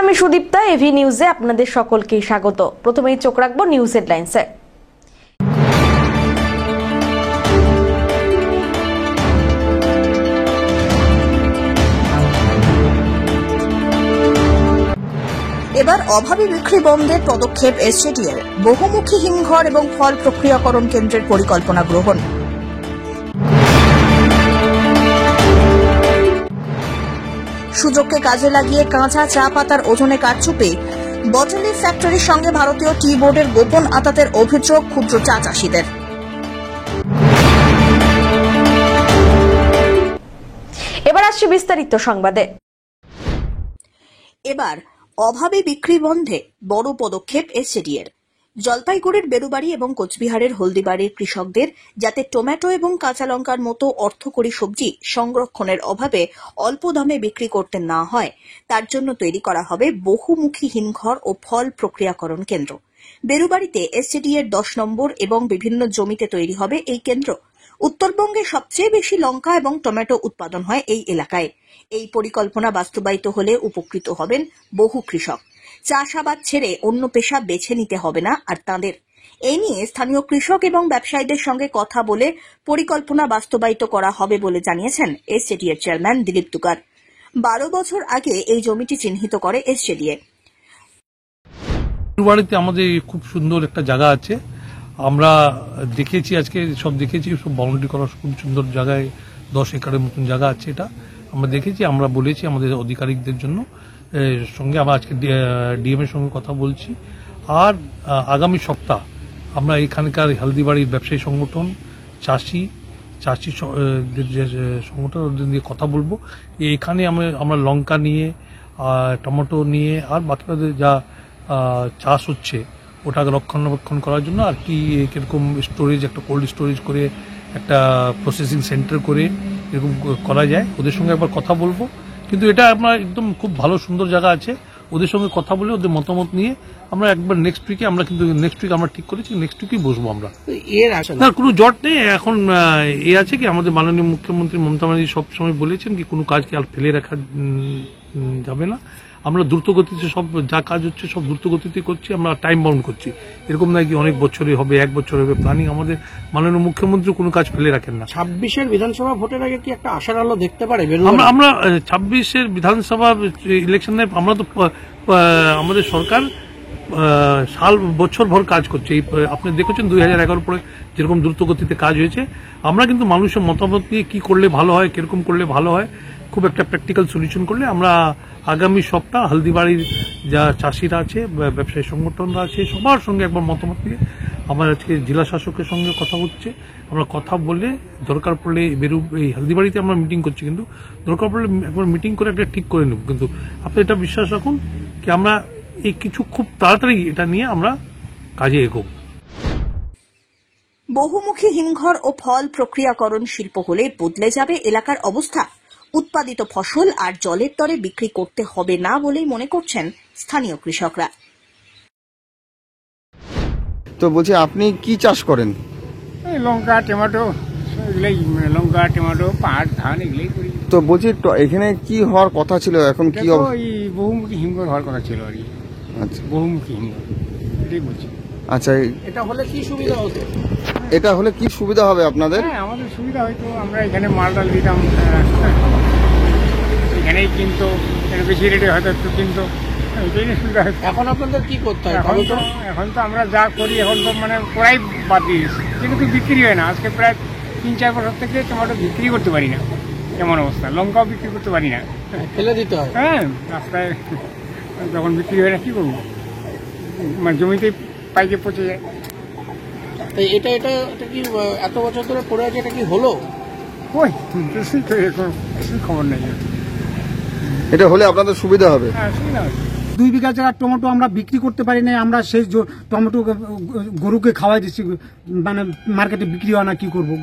আমি সুদীপ্তা, এভি নিউজে আপনাদের সকলকে স্বাগত। প্রথমেই চোখ রাখবো নিউজ হেডলাইন্সে। এবার অভাবী বিক্রি বন্ধের পদক্ষেপ এসজেডিএর, বহুমুখী হিমঘর এবং ফল প্রক্রিয়াকরণ কেন্দ্রের পরিকল্পনা গ্রহণ। সুযোগকে কাজে লাগিয়ে কাঁচা চা পাতার ওজনে কারচুপি, বটলি ফ্যাক্টরির সঙ্গে ভারতীয় টি বোর্ডের গোপন আতাতের অভিযোগ ক্ষুদ্র চা চাষীদের। এবার আসছে বিস্তারিত সংবাদে। এবার অভাবী বিক্রি বন্ধে বড় পদক্ষেপ এসজেডিএর। জলপাইগুড়ির বেরুবাড়ি এবং কোচবিহারের হলদিবাড়ির কৃষকদের যাতে টমেটো এবং কাঁচা লঙ্কার মতো অর্থকরী সবজি সংরক্ষণের অভাবে অল্প দামে বিক্রি করতে না হয়, তার জন্য তৈরি করা হবে বহুমুখী হিমঘর ও ফল প্রক্রিয়াকরণ কেন্দ্র। বেরুবাড়িতে এসজেডিএর 10 নম্বর এবং বিভিন্ন জমিতে তৈরি হবে এই কেন্দ্র। উত্তরবঙ্গে সবচেয়ে বেশি লঙ্কা এবং টমেটো উৎপাদন হয় এই এলাকায়। এই পরিকল্পনা বাস্তবায়িত হলে উপকৃত হবেন বহু কৃষক। চাষাবাদ ছেড়ে অন্য পেশা বেছে নিতে হবে না আর তাঁদের। এই নিয়ে স্থানীয় কৃষক এবং ব্যবসায়ীদের সঙ্গে কথা বলে পরিকল্পনা বাস্তবায়িত করা হবে বলে জানিয়েছেন এসজেডিএর চেয়ারম্যান দিলীপ তুকার। 12 বছর আগে এই জমিটি চিহ্নিত করে এসজেডিএ। বেরুবাড়িতে আমাদের খুব সুন্দর একটা জায়গা আছে, আমরা দেখেছি, আজকে সব দেখেছি, সব বাউন্ডারি করা খুব সুন্দর জায়গায় 10 একরের মতন জায়গা আছে। এটা আমরা দেখেছি, আমরা বলেছি আমাদের আধিকারিকদের জন্য সঙ্গে, আমরা আজকে ডিএম এর সঙ্গে কথা বলছি। আর আগামী সপ্তাহ আমরা এখানকার হলদিবাড়ির ব্যবসায়ী সংগঠন, চাষি যে সংগঠন, ওদের দিয়ে কথা বলবো। এখানে আমরা লঙ্কা নিয়ে, টমেটো নিয়ে, আর বাকি যা চাষ হচ্ছে ওটাকে রক্ষণাবেক্ষণ করার জন্য আর কি কিরকম স্টোরেজ, একটা কোল্ড স্টোরেজ করে, একটা প্রসেসিং সেন্টার করে এরকম করা যায়, ওদের সঙ্গে একবার কথা বলবো। কিন্তু এটা আপনার একদম খুব ভালো সুন্দর জায়গা আছে, ওদের সঙ্গে কথা বলে ওদের মতামত নিয়ে আমরা একবার নেক্সট উইকে আমরা ঠিক করেছি নেক্সট উইকেই বসবো। আমরা না, কোনো জট নেই এখন। আছে কি, আমাদের মাননীয় মুখ্যমন্ত্রী মমতা ব্যানার্জি সবসময় বলেছেন কি কোনো কাজকে আর ফেলে রাখা যাবে না। আমরা দ্রুতগতিতে সব যা কাজ হচ্ছে সব দ্রুতগতিতে করছি, আমরা টাইম বাউন্ড করছি। এরকম নয় কি অনেক বছরে হবে, 1 বছর হবে প্ল্যানিং। আমাদের মাননীয় মুখ্যমন্ত্রী কোনো কাজ ফেলে রাখেন না। 26-এর বিধানসভা ভোটের আগে কি একটা আশার আলো দেখতে পারে? আমরা 26-এর বিধানসভা ইলেকশনে আমরা তো আমাদের সরকার বছর ভর কাজ করছে। আপনি দেখেছেন 2011 পরে যেরকম দ্রুতগতিতে কাজ হয়েছে। আমরা কিন্তু মানুষের মতামত নিয়ে কি করলে ভালো হয়, কিরকম করলে ভালো হয়, খুব একটা প্র্যাকটিক্যাল সলিউশন করলে আমরা আগামী সপ্তাহ হলদিবাড়ির যা চাষিরা আছে, ব্যবসায়ী সংগঠনরা আছে, সবার সঙ্গে একবার মতামত নিয়ে আমার আজকে জেলা শাসকের সঙ্গে কথা হচ্ছে। আমরা কথা বলে দরকার পড়লে এই হলদিবাড়িতে আমরা মিটিং করছি, কিন্তু দরকার পড়লে একবার মিটিং করে একটা ঠিক করে নেব। কিন্তু আপনি এটা বিশ্বাস রাখুন কি আমরা এই কিছু খুব তাড়াতাড়ি এটা নিয়ে আমরা কাজে এগোবো। বহুমুখী হিমঘর ও ফল প্রক্রিয়াকরণ শিল্প হলে বদলে যাবে এলাকার অবস্থা। উৎপাদিত ফসল আর জলের দরে বিক্রি করতে হবে না বলেই মনে করছেন স্থানীয় কৃষকরা। তো বলছি, আপনি কি চাষ করেন? লঙ্কা, টমেটো, লঙ্কা, টমেটো, পাট, ধান এগুলোই করি। তো বলছি, এখানে কি হওয়ার কথা ছিল, এখন কি বহুমুখী হিমঘর হওয়ার কথা ছিল আর কি। আচ্ছা, বহুমুখী হিমঘর এটাই বলছি। আচ্ছা, এটা হলে কি সুবিধা হতো? এটা হলে কি সুবিধা হবে আপনাদের? হ্যাঁ, আমাদের সুবিধা হয়তো, আমরা এখানে মালটাল দিতাম, এখানেই কিনতো, বেশি রেটে হয়তো একটু কিনতো, এটাই সুবিধা হতো। এখন আপনাদের কি করতে হয়? এখন তো আমরা যা করি এখন তো মানে প্রায় বাদ দিয়েছি, কিন্তু বিক্রি হয় না। আজকে প্রায় 3-4 বছর থেকে টমেটো বিক্রি করতে পারি না, এমন অবস্থা। লঙ্কাও বিক্রি করতে পারি না, ফেলে দিতে হয়। হ্যাঁ, রাস্তায় যখন বিক্রি হয় না কি করবো, মানে জমিতেই পাইকে পচে যায়। এটা কি এত বছর ধরে পড়ে আছে, এটা কি হলো? ওই কিছুই খবর নেই। এটা হলে আপনাদের সুবিধা হবে? হ্যাঁ, সুবিধা হবে। 2 বিঘা জায়গার টমেটো আমরা বিক্রি করতে পারি না, আমরা সেই টমেটো গরুকে খাওয়াই দিচ্ছি, মানে মার্কেটে বিক্রি হয় না, কি করবো?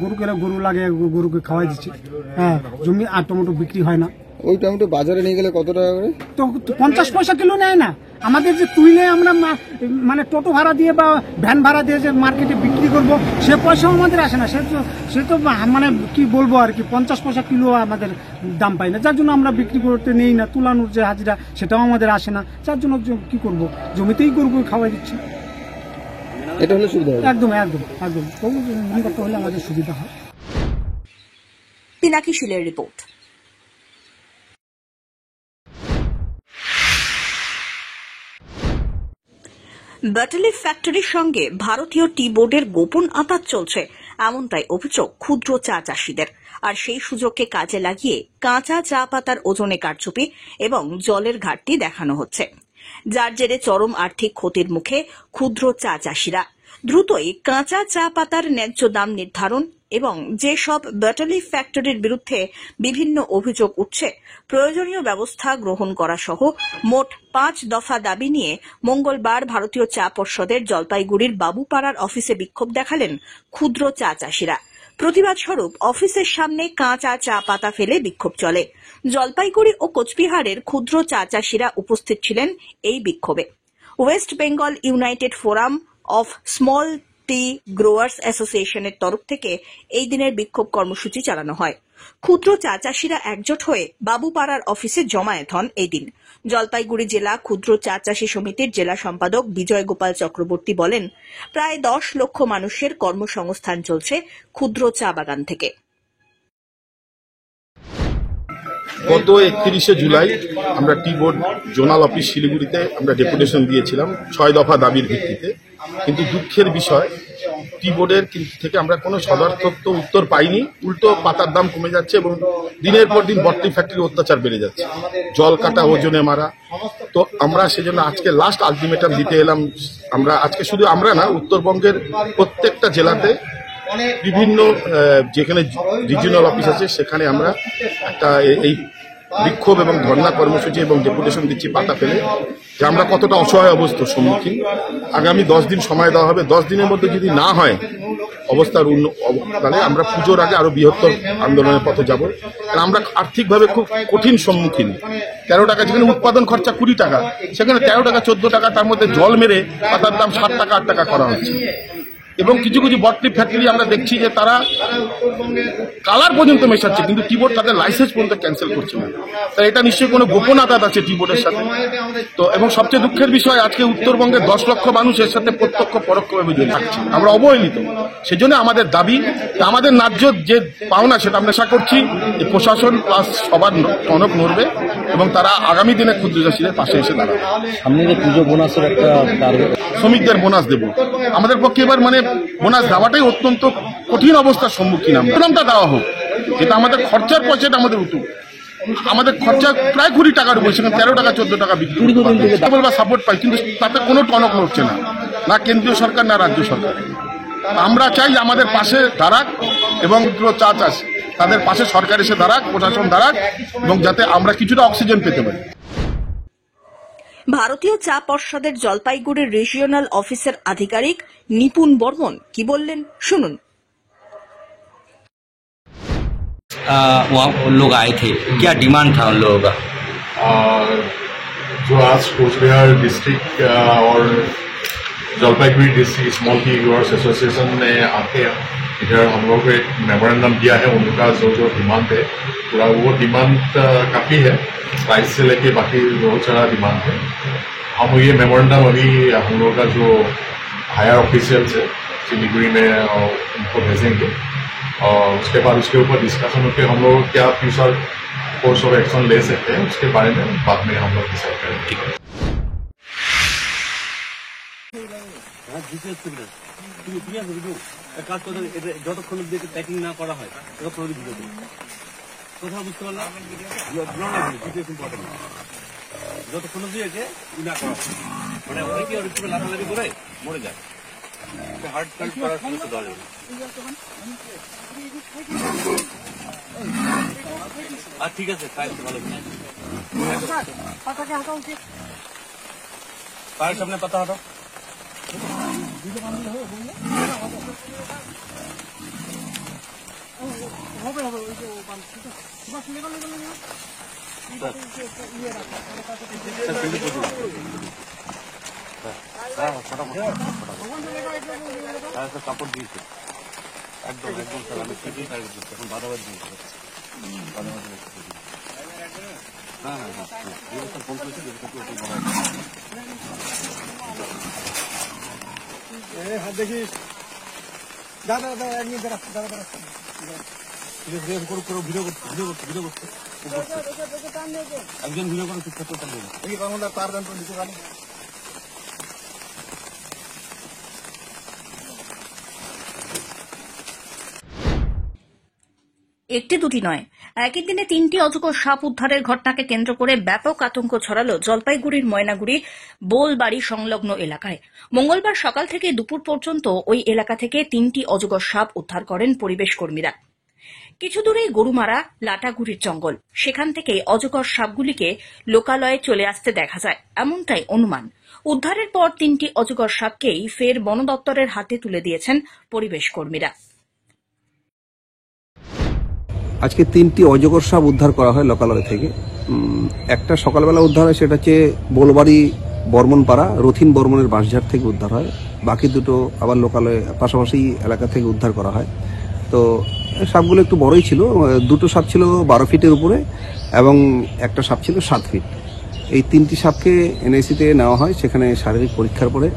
গরু লাগে, গরুকে খাওয়াই দিচ্ছি। হ্যাঁ, জমি আর টমেটো বিক্রি হয় না। ওই টমেটো বাজারে নিয়ে গেলে কত টাকা করে? তো 50 পয়সা কিলো নেয় না, আমাদের যে তুইলে আমরা মানে টোটো ভাড়া দিয়ে বা ভ্যান ভাড়া দিয়ে যে মার্কেটে বিক্রি করব সে পয়সাও আমাদের আসে না। সে তো মানে কি বলবো আর কি, 50 পয়সা কিলো আমাদের দাম পাই না, যার জন্য আমরা বিক্রি করতে নেই না। তুলানোর যে হাজিরা সেটাও আমাদের আসে না, যার জন্য কি করব, জমিতেই গরু খাওয়াই দিচ্ছি। এটা হলে সুবিধা হবে। একদম একদম একদম তবু করতে হলে আমাদের সুবিধা হয়। পিনাকি শীলের রিপোর্ট। ব্যাটালি ফ্যাক্টরির সঙ্গে ভারতীয় টি বোর্ডের গোপন আঁতাত চলছে, এমনটাই অভিযোগ ক্ষুদ্র চা চাষীদের। আর সেই সুযোগকে কাজে লাগিয়ে কাঁচা চা পাতার ওজনে কারচুপি এবং জলের ঘাটতি দেখানো হচ্ছে, যার জেরে চরম আর্থিক ক্ষতির মুখে ক্ষুদ্র চা চাষীরা। দ্রুতই কাঁচা চা পাতার ন্যায্য দাম নির্ধারণ এবং যেসব ব্যাটালি ফ্যাক্টরির বিরুদ্ধে বিভিন্ন অভিযোগ উঠছে প্রয়োজনীয় ব্যবস্থা গ্রহণ করা সহ মোট 5 দফা দাবি নিয়ে মঙ্গলবার ভারতীয় চা পর্ষদের জলপাইগুড়ির বাবুপাড়ার অফিসে বিক্ষোভ দেখালেন ক্ষুদ্র চা চাষীরা। প্রতিবাদ স্বরূপ অফিসের সামনে কাঁচা চা পাতা ফেলে বিক্ষোভ চলে। জলপাইগুড়ি ও কোচবিহারের ক্ষুদ্র চা চাষীরা উপস্থিত ছিলেন এই বিক্ষোভে। West Bengal United forum of small tea growers অ্যাসোসিয়েশনের তরফ থেকে এই দিনের বিক্ষোভ কর্মসূচি চালানো হয়। ক্ষুদ্র চা চাষীরা একজোট হয়ে বাবুপাড়ার অফিসে জমায়েত হন এই দিন। জলপাইগুড়ি জেলা ক্ষুদ্র চা চাষী সমিতির জেলা সম্পাদক বিজয় গোপাল চক্রবর্তী বলেন, প্রায় 10 লক্ষ মানুষের কর্মসংস্থান চলছে ক্ষুদ্র চা বাগান থেকে। গত 31শে জুলাই আমরা টি বোর্ড জোনাল অফিস শিলিগুড়িতে আমরা ডেপুটেশন দিয়েছিলাম 6 দফা দাবির ভিত্তিতে, কিন্তু দুঃখের বিষয় টি বোর্ডের থেকে আমরা কোনো সদর্থক উত্তর পাইনি। উল্টো পাতার দাম কমে যাচ্ছে এবং দিনের পর দিন বটলি ফ্যাক্টরির অত্যাচার বেড়ে যাচ্ছে, জল কাটা, ওজনে মারা। তো আমরা সেজন্য আজকে লাস্ট আলটিমেটাম দিতে এলাম। আমরা আজকে শুধু আমরা না, উত্তরবঙ্গের প্রত্যেকটা জেলাতে বিভিন্ন যেখানে রিজিওনাল অফিস আছে সেখানে আমরা একটা এই বিক্ষোভ এবং ধর্ণা কর্মসূচি এবং ডেপুটেশন দিচ্ছি পাতা ফেলে, যে আমরা কতটা অসহায় অবস্থার সম্মুখীন। আগামী 10 দিন সময় দেওয়া হবে, 10 দিনের মধ্যে যদি না হয় অবস্থার তাহলে আমরা পুজোর আগে আরো বৃহত্তর আন্দোলনের পথে যাব। আমরা আর্থিকভাবে খুব কঠিন সম্মুখীন। 13 টাকা যেখানে উৎপাদন খরচা 20 টাকা, সেখানে 13 টাকা 14 টাকা, তার মধ্যে জল মেরে পাতার দাম 7 টাকা 8 টাকা করা হচ্ছে। এবং কিছু কিছু বটলি ফ্যাক্টরি আমরা দেখছি যে তারা কালার পর্যন্ত মেশাচ্ছে, কিন্তু টি বোর্ড তাদের লাইসেন্স পর্যন্ত ক্যান্সেল করছে না। তাই এটা নিশ্চয়ই কোনো গোপন আঘাত আছে টি বোর্ডের সাথে। তো এবং সবচেয়ে দুঃখের বিষয়, আজকে উত্তরবঙ্গের 10 লক্ষ মানুষ এর সাথে প্রত্যক্ষ পরোক্ষভাবে জড়িত থাকছে। আমরা অবহেলিত। সেজন্য আমাদের দাবি, আমাদের ন্যায্য যে পাওনা সেটা আমরা আশা করছি যে প্রশাসন প্লাস সবার টনক নড়বে এবং তারা আগামী দিনে ক্ষুদ্র চাষীদের পাশে এসে দাঁড়াবে। সামনে যে পুজো বোনাসের একটা শ্রমিকদের বোনাস দেব, আমাদের পক্ষে এবার মানে বোনাস দেওয়াটাই অত্যন্ত কঠিন অবস্থার সম্মুখীন। আমরা দেওয়া হোক, যেটা আমাদের খরচার পয়সাটা আমাদের উঠুক। আমাদের খরচা প্রায় 20 টাকার উপর, সেখানে 13 টাকা 14 টাকা বিক্রি বা সাপোর্ট পাই, কিন্তু তাতে কোনো টনক নড়ছে না, না কেন্দ্রীয় সরকার না রাজ্য সরকার। আমরা চাই আমাদের পাশে দাঁড়াক এবং চা চাষ তাদের পাশে সরকার এসে দাঁড়াক, প্রশাসন দাঁড়াক, এবং যাতে আমরা কিছুটা অক্সিজেন পেতে পারি। ভারতীয় চা পর্ষদের জলপাইগুড়ির রিজিওনাল অফিসের আধিকারিক নিপুণ বর্মন কি বললেন শুনুন। वहाँ लोग आए थे, क्या डिमांड था उन लोगों का? जो आज कोचबिहार डिस्ट्रिक्ट और Jalpaiguri district small T growers association ने आके इधर हम लोग को एक मेमोरेंडम दिया है। उनका जो डिमांड है पूरा वो डिमांड काफ़ी है, प्राइस से लेके बाकी बहुत सारा डिमांड है। हम ये मेमोरेंडम अभी हम लोग का जो हायर ऑफिशियल्स है सिलीगुड़ी में उनको भेजेंगे और उसके बाद उसके ऊपर डिस्कशन होकर हम लोग क्या फ्यूचर कोर्स ऑफ एक्शन ले सकते हैं उसके बारे में बाद में हम लोग डिसाइड करेंगे। ठीक है। যতক্ষণ প্যাকিং না করা হয় ততক্ষণ ভিডিও দিই, কোথাও বুঝতে পারলাম যতক্ষণ দিয়েছে না করা মানে অনেকে ওর উপরে লাফালাফি করে মরে যায়, হার্ট কাট করার সমস্যা দেওয়া যাবে। আর ঠিক আছে, খাইতে ভালো পায়ের সামনে পাতা হাঁটো। হবে হ্যাঁ স্যার কাপড় দিয়েছে একদম একদম স্যার আমি ফিটিং টাইপ দিচ্ছি এখন বাদাবাদ দিয়েছি হ্যাঁ হ্যাঁ হ্যাঁ স্যার ফোন করেছি দেখিস দাদা দাদা একদিন দাদা ভিডিও করতে একজন ভিডিও করে ঠিকঠাক করতে তার গান দিতে পারে। একটি দুটি নয়, একই দিনে 3টি অজগর সাপ উদ্ধারের ঘটনাকে কেন্দ্র করে ব্যাপক আতঙ্ক ছড়ালো জলপাইগুড়ির ময়নাগুড়ি বোলবাড়ি সংলগ্ন এলাকায়। মঙ্গলবার সকাল থেকে দুপুর পর্যন্ত ওই এলাকা থেকে 3টি অজগর সাপ উদ্ধার করেন পরিবেশ কর্মীরা। কিছু দূরেই গরুমারা লাটাগুড়ির জঙ্গল, সেখান থেকে অজগর সাপগুলিকে লোকালয়ে চলে আসতে দেখা যায়, এমনটাই অনুমান। উদ্ধারের পর 3টি অজগর সাপকেই ফের বন দপ্তরের হাতে তুলে দিয়েছেন পরিবেশ কর্মীরা। আজকে 3টি অজগর সাপ উদ্ধার করা হয় লোকালয় থেকে। একটা সকালবেলা উদ্ধার হয়, সেটা হচ্ছে বোলবাড়ি বর্মনপাড়া রথিন বর্মনের বাঁশঝাড় থেকে উদ্ধার হয়। বাকি দুটো আবার লোকালয়ে পাশাপাশি এলাকা থেকে উদ্ধার করা হয়। তো সাপগুলো একটু বড়ই ছিল, দুটো সাপ ছিল 12 ফিটের উপরে এবং একটা সাপ ছিল 7 ফিট। এই 3টি সাপকে এনআইসিতে নেওয়া হয়। সেখানে শারীরিক পরীক্ষার পরে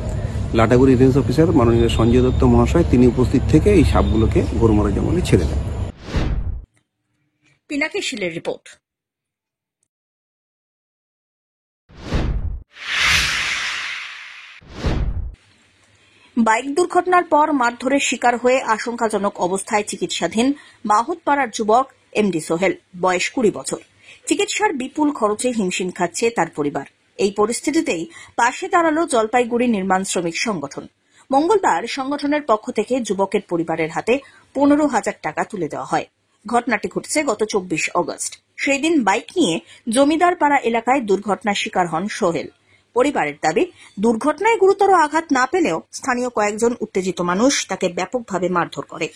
লাটাগুড়ি রেঞ্জ অফিসার মাননীয় সঞ্জয় দত্ত মহাশয় তিনি উপস্থিত থেকে এই সাপগুলোকে গরুমারা জঙ্গলে ছেড়ে দেন। পিনাকি শীলের রিপোর্ট। বাইক দুর্ঘটনার পর মারধরের শিকার হয়ে আশঙ্কাজনক অবস্থায় চিকিৎসাধীন মাহুতপাড়ার যুবক এমডি সোহেল, বয়স 20 বছর। চিকিৎসার বিপুল খরচে হিমশিম খাচ্ছে তার পরিবার। এই পরিস্থিতিতেই পাশে দাঁড়ালো জলপাইগুড়ি নির্মাণ শ্রমিক সংগঠন। মঙ্গলবার সংগঠনের পক্ষ থেকে যুবকের পরিবারের হাতে 15,000 টাকা তুলে দেওয়া হয়। ঘটনাটি ঘটেছে গত 24 অগস্ট। সেই দিন বাইক নিয়ে জমিদার পাড়া এলাকায় দুর্ঘটনার শিকার হন সোহেল। পরিবারের দাবি, দুর্ঘটনায় গুরুতর আঘাত না পেলেও স্থানীয় কয়েকজন উত্তেজিত মানুষ তাকে ব্যাপকভাবে মারধর করে।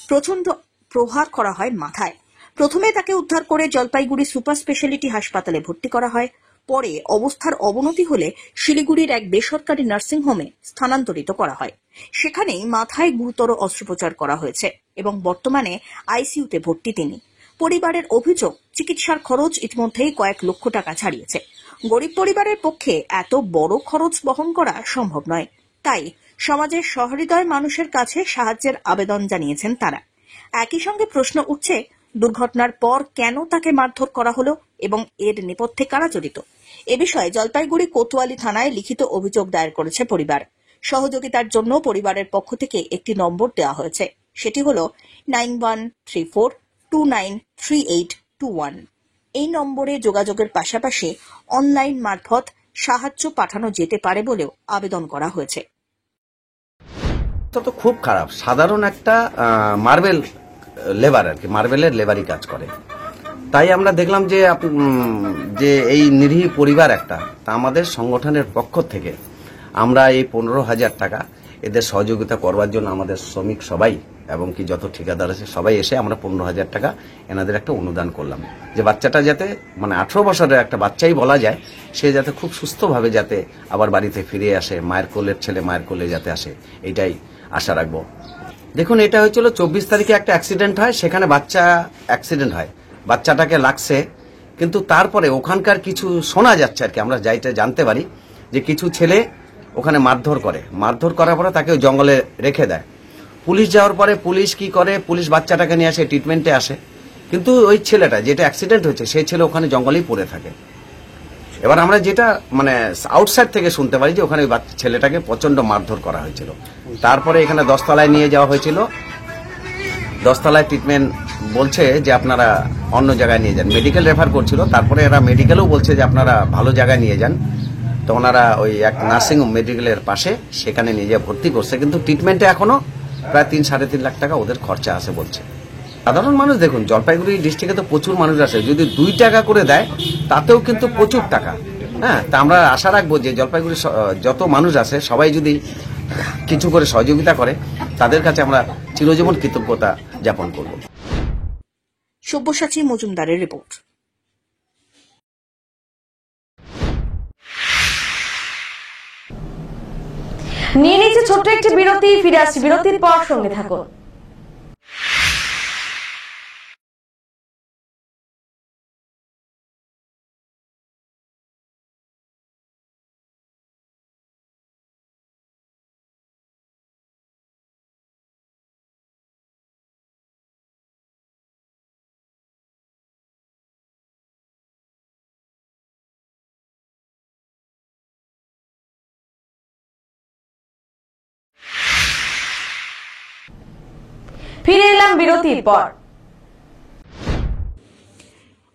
প্রচণ্ড প্রহার করা হয় মাথায়। প্রথমে তাকে উদ্ধার করে জলপাইগুড়ি সুপার স্পেশালিটি হাসপাতালে ভর্তি করা হয়। পরে অবস্থার অবনতি হলে শিলিগুড়ির এক বেসরকারি নার্সিংহোমে স্থানান্তরিত করা হয়। সেখানেই মাথায় গুরুতর অস্ত্রোপচার করা হয়েছে এবং বর্তমানে আইসিইউতে ভর্তি তিনি। পরিবারের অভিযোগ, চিকিৎসার খরচ ইতিমধ্যেই কয়েক লক্ষ টাকা ছাড়িয়েছে। গরিব পরিবারের পক্ষে এত বড় খরচ বহন করা সম্ভব নয়। তাই সমাজের সহৃদয় মানুষের কাছে সাহায্যের আবেদন জানিয়েছেন তারা। একই সঙ্গে প্রশ্ন উঠছে, দুর্ঘটনার পর কেন তাকে মারধর করা হলো এবং এর নেপথ্যে কারা জড়িত? এ বিষয়ে জলপাইগুড়ি কোতোয়ালি থানায় লিখিত অভিযোগ দায়ের করেছে পরিবার। সহযোগিতার জন্য পরিবারের পক্ষ থেকে একটি নম্বর দেওয়া হয়েছে, সেটি হল 9134293821। এই নম্বরে যোগাযোগের পাশাপাশি অনলাইন মারফত সাহায্য পাঠানো যেতে পারে বলেও আবেদন করা হয়েছে। তো খুব খারাপ। সাধারণ একটা মার্বেল লেবার আর কি, মার্বেলের লেবারি কাজ করে। তাই আমরা দেখলাম যে এই নিরীহ পরিবার একটা, তা আমাদের সংগঠনের পক্ষ থেকে আমরা এই 15,000 টাকা এদের সহযোগিতা করবার জন্য আমাদের শ্রমিক সবাই এবং কি যত ঠিকাদার আছে সবাই এসে আমরা 15,000 টাকা এনাদের একটা অনুদান করলাম, যে বাচ্চাটা যাতে 18 বছরের একটা বাচ্চাই বলা যায়, সে যাতে খুব সুস্থভাবে যাতে আবার বাড়িতে ফিরে আসে, মায়ের কোলের ছেলে মায়ের কোলে যাতে আসে, এইটাই আশা রাখবো। দেখুন, এটা হয়েছিল 24 তারিখে একটা অ্যাক্সিডেন্ট হয়, সেখানে বাচ্চা অ্যাক্সিডেন্ট হয়, বাচ্চাটাকে লাগছে, কিন্তু তারপরে ওখানকার কিছু শোনা যাচ্ছে আর কি, আমরা যাইটা জানতে পারি যে কিছু ছেলে ওখানে মারধর করার পরে তাকে জঙ্গলে রেখে দেয়। পুলিশ যাওয়ার পরে পুলিশ কি করে, পুলিশ বাচ্চাটাকে নিয়ে আসে, ট্রিটমেন্টে আসে, কিন্তু ওই ছেলেটা যেটা অ্যাক্সিডেন্ট হয়েছে সেই ছেলে ওখানে জঙ্গলেই পড়ে থাকে। এবার আমরা যেটা আউটসাইড থেকে শুনতে পারি যে ওখানে ছেলেটাকে প্রচন্ড মারধর করা হয়েছিল। তারপরে এখানে 10 তলায় নিয়ে যাওয়া হয়েছিল, 10 তলায় ট্রিটমেন্ট বলছে যে আপনারা অন্য জায়গায় নিয়ে যান, মেডিকেল রেফার করছিল। তারপরে এরা মেডিকেলও বলছে যে আপনারা ভালো জায়গায় নিয়ে যান। তো ওনারা ওই এক নার্সিংহোম মেডিকেলের পাশে সেখানে নিয়ে যেয়ে ভর্তি করছে, কিন্তু ট্রিটমেন্টে এখনো প্রায় 3-3.5 লাখ টাকা ওদের খরচা আছে বলছে। সাধারণ মানুষ, দেখুন জলপাইগুড়ি ডিস্ট্রিক্টে তো প্রচুর মানুষ আছে, যদি 2 টাকা করে দেয় তাতেও কিন্তু প্রচুর টাকা। হ্যাঁ, তা আমরা আশা রাখবো যে জলপাইগুড়ি যত মানুষ আছে সবাই যদি কিছু করে সহযোগিতা করে, তাদের কাছে আমরা চিরজীবন কৃতজ্ঞতা জ্ঞাপন করব। সব্যসাচী মজুমদারের রিপোর্ট। নিয়ে নিচ্ছে ছোট্ট একটি বিরতি, ফিরে আসছি বিরতির পর, সঙ্গে থাকুন। ফিরে এলাম বিরতির পর।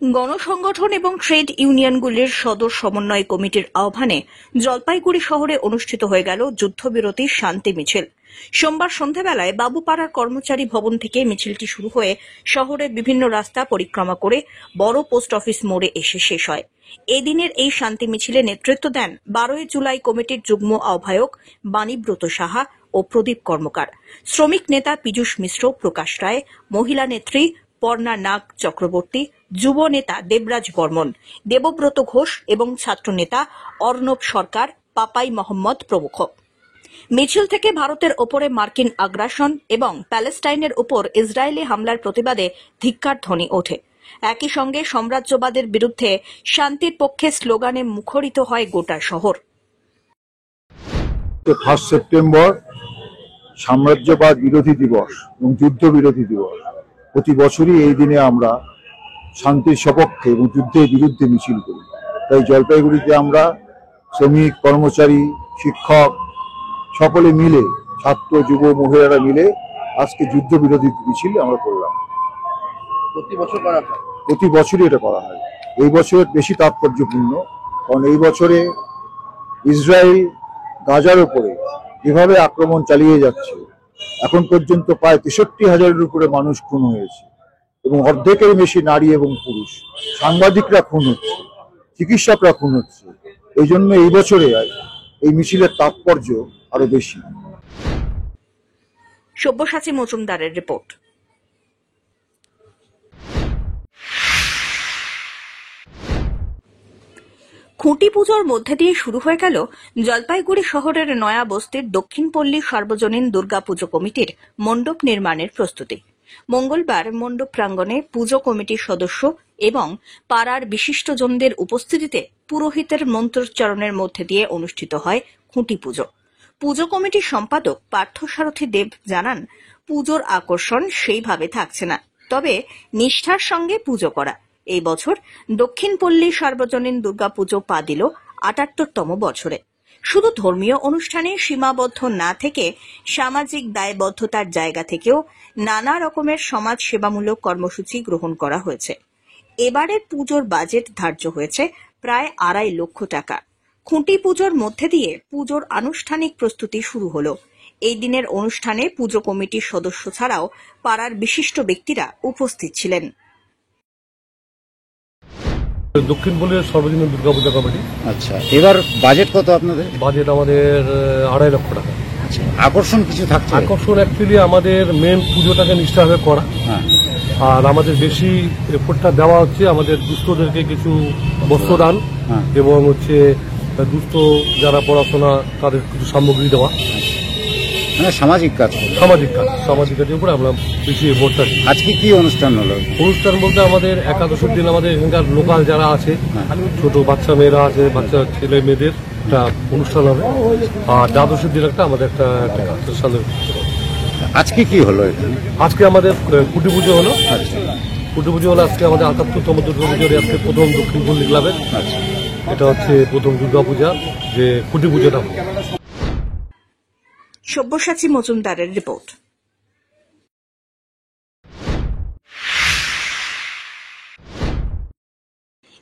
গণসংগঠন এবং ট্রেড ইউনিয়নগুলির সদর সমন্বয় কমিটির আহ্বানে জলপাইগুড়ি শহরে অনুষ্ঠিত হয়ে গেল যুদ্ধবিরতির শান্তি মিছিল। সোমবার সন্ধ্যাবেলায় বাবুপাড়ার কর্মচারী ভবন থেকে মিছিলটি শুরু হয়ে শহরের বিভিন্ন রাস্তা পরিক্রমা করে বড় পোস্ট অফিস মোড়ে এসে শেষ হয়। এদিনের এই শান্তি মিছিলে নেতৃত্ব দেন 12 জুলাই কমিটির যুগ্ম আহ্বায়ক বাণীব্রত সাহা ও প্রদীপ কর্মকার, শ্রমিক নেতা পীযূষ মিশ্র, প্রকাশ রায়, মহিলা নেত্রী পর্ণা নাগ চক্রবর্তী, যুব নেতা দেবরাজ বর্মন, দেবব্রত ঘোষ এবং ছাত্রনেতা অর্ণব সরকার, পাপাই মোহাম্মদ প্রমুখ। মিছিল থেকে ভারতের ওপরে মার্কিন আগ্রাসন এবং প্যালেস্টাইনের উপর ইসরায়েলি হামলার প্রতিবাদে ধিক্কার ধ্বনি ওঠে। একই সঙ্গে সাম্রাজ্যবাদের বিরুদ্ধে শান্তির পক্ষে স্লোগানে মুখরিত হয় গোটা শহর। 1 সেপ্টেম্বর সাম্রাজ্যবাদ বিরোধী দিবস এবং যুদ্ধ বিরোধী দিবস। প্রতি বছরই এই দিনে আমরা শান্তির সপক্ষে এবং যুদ্ধের বিরুদ্ধে মিছিল করি। তাই জলপাইগুড়িতে আমরা শ্রমিক, কর্মচারী, শিক্ষক সকলে মিলে, ছাত্র, যুব, মহিলারা মিলে আজকে যুদ্ধ বিরোধী মিছিল আমরা করলাম। প্রতি বছর করা হয়? প্রতি বছরই এটা করা হয়। এই বছর বেশি তাৎপর্যপূর্ণ, কারণ এই বছরে ইসরায়েল গাজার উপরে যেভাবে আক্রমণ চালিয়ে যাচ্ছে, এখন পর্যন্ত প্রায় 63,000-এর উপরে মানুষ খুন হয়েছে এবং অর্ধেকের বেশি নারী এবং পুরুষ। সাংবাদিকরা খুন হচ্ছে, চিকিৎসকরা খুন হচ্ছে। এই জন্য এই বছরে এই মিছিলের তাৎপর্য আরো বেশি। সব্যসাচী মজুমদারের রিপোর্ট। খুঁটি পুজোর মধ্যে দিয়ে শুরু হয়ে গেল জলপাইগুড়ি শহরের নয়া বস্তির দক্ষিণপল্লী সার্বজনীন দুর্গাপুজো কমিটির মণ্ডপ নির্মাণের প্রস্তুতি। মঙ্গলবার মণ্ডপ প্রাঙ্গণে পুজো কমিটির সদস্য এবং পাড়ার বিশিষ্টজনদের উপস্থিতিতে পুরোহিতের মন্ত্রোচ্চারণের মধ্যে দিয়ে অনুষ্ঠিত হয় খুঁটি পুজো। পুজো কমিটির সম্পাদক পার্থসারথী দেব জানান, পুজোর আকর্ষণ সেইভাবে থাকছে না, তবে নিষ্ঠার সঙ্গে পুজো করা। এই বছর দক্ষিণপল্লী সার্বজনীন দুর্গাপুজো পা দিল ৭৮তম বছরে। শুধু ধর্মীয় অনুষ্ঠানে সীমাবদ্ধ না থেকে সামাজিক দায়বদ্ধতার জায়গা থেকেও নানা রকমের সমাজ সেবামূলক কর্মসূচি গ্রহণ করা হয়েছে। এবারের পুজোর বাজেট ধার্য হয়েছে প্রায় ২.৫ লক্ষ টাকা। খুঁটি পুজোর মধ্যে দিয়ে পুজোর আনুষ্ঠানিক প্রস্তুতি শুরু হলো। এই দিনের অনুষ্ঠানে পুজো কমিটির সদস্য ছাড়াও পাড়ার বিশিষ্ট ব্যক্তিরা উপস্থিত ছিলেন। দক্ষিণপল্লীর সর্বজনীন দুর্গাপূজা কমিটি। আচ্ছা, এবার বাজেট কত আপনাদের? বাজেট আমাদের ২.৫ লক্ষ টাকা। আচ্ছা, আকর্ষণ কিছু থাকছে? আকর্ষণ অ্যাকচুয়ালি আমাদের মেন পুজোটাকে নিষ্ঠাভাবে করা, আর আমাদের বেশি এফোর্টটা দেওয়া হচ্ছে আমাদের দুস্থদেরকে কিছু বস্ত্রদান এবং হচ্ছে দুস্থ যারা পড়াশোনা তাদের কিছু সামগ্রী দেওয়া, মানে সামাজিক কাজ। সামাজিক কাজের উপরে আমরা বেশি এফোর্টটা। আজকে কি অনুষ্ঠান হলো? অনুষ্ঠান বলতে আমাদের একাদশের দিন আমাদের এখানকার লোকাল যারা আছে, ছোট বাচ্চা মেয়েরা আছে, বাচ্চা ছেলে মেয়েদের একটা অনুষ্ঠান হবে, আর দ্বাদশের দিন আমাদের একটা অনুষ্ঠানের। আজকে কি হলো এখানে? আজকে আমাদের খুঁটি পুজো হলো। খুঁটি পুজো হলো আজকে আমাদের ৭৮তম দুর্গাপুজোর আজকে প্রথম দক্ষিণপল্লী ক্লাবের। এটা হচ্ছে প্রথম দুর্গাপূজা যে খুঁটি পুজোটা হলো। সব্যসাচী মজুমদারের রিপোর্ট।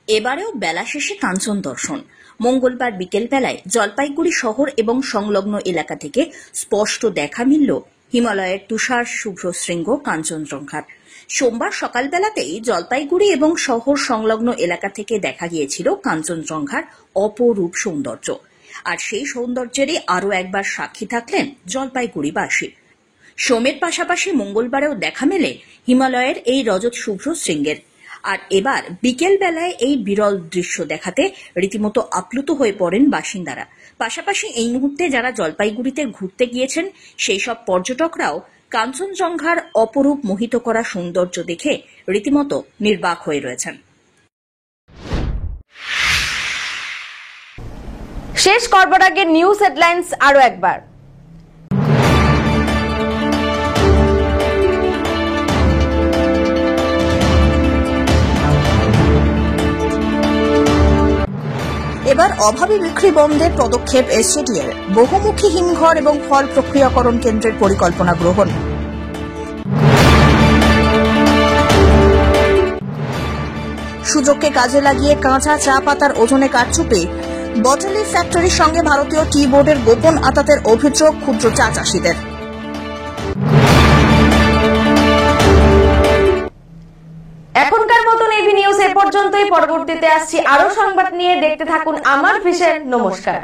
এবারেও বেলা শেষে কাঞ্চন দর্শন। মঙ্গলবার বিকেল বেলায় জলপাইগুড়ি শহর এবং সংলগ্ন এলাকা থেকে স্পষ্ট দেখা মিলল হিমালয়ের তুষার শুভ্র শৃঙ্গ কাঞ্চনজঙ্ঘার। সোমবার সকালবেলাতেই জলপাইগুড়ি এবং শহর সংলগ্ন এলাকা থেকে দেখা গিয়েছিল কাঞ্চনজঙ্ঘার অপরূপ সৌন্দর্য, আর সেই সৌন্দর্যেরই আরও একবার সাক্ষী থাকলেন জলপাইগুড়িবাসী। সোমের পাশাপাশি মঙ্গলবারেও দেখা মেলে হিমালয়ের এই রজত শুভ্র শৃঙ্গের। আর এবার বিকেল বেলায় এই বিরল দৃশ্য দেখাতে রীতিমতো আপ্লুত হয়ে পড়েন বাসিন্দারা। পাশাপাশি এই মুহূর্তে যারা জলপাইগুড়িতে ঘুরতে গিয়েছেন সেই সব পর্যটকরাও কাঞ্চনজঙ্ঘার অপরূপ মোহিত করা সৌন্দর্য দেখে রীতিমতো নির্বাক হয়ে রয়েছেন। শেষ করবার আগে নিউজ হেডলাইন্স আরো একবার। এবার অভাবী বিক্রি বন্ধের পদক্ষেপ এসডিএর, বহুমুখী হিমঘর এবং ফল প্রক্রিয়াকরণ কেন্দ্রের পরিকল্পনা গ্রহণ। সুযোগকে কাজে লাগিয়ে কাঁচা চা পাতার ওজনে কারচুপি, বটলি ফ্যাক্টরির সঙ্গে ভারতীয় টি বোর্ডের গোপন আতাতের অভিযোগ ক্ষুদ্র চা চাষীদের। এখনকার মতন এভি নিউজ এ পর্যন্তই। পরবর্তীতে আসছি আরো সংবাদ নিয়ে। দেখতে থাকুন আমার ভিশন। নমস্কার।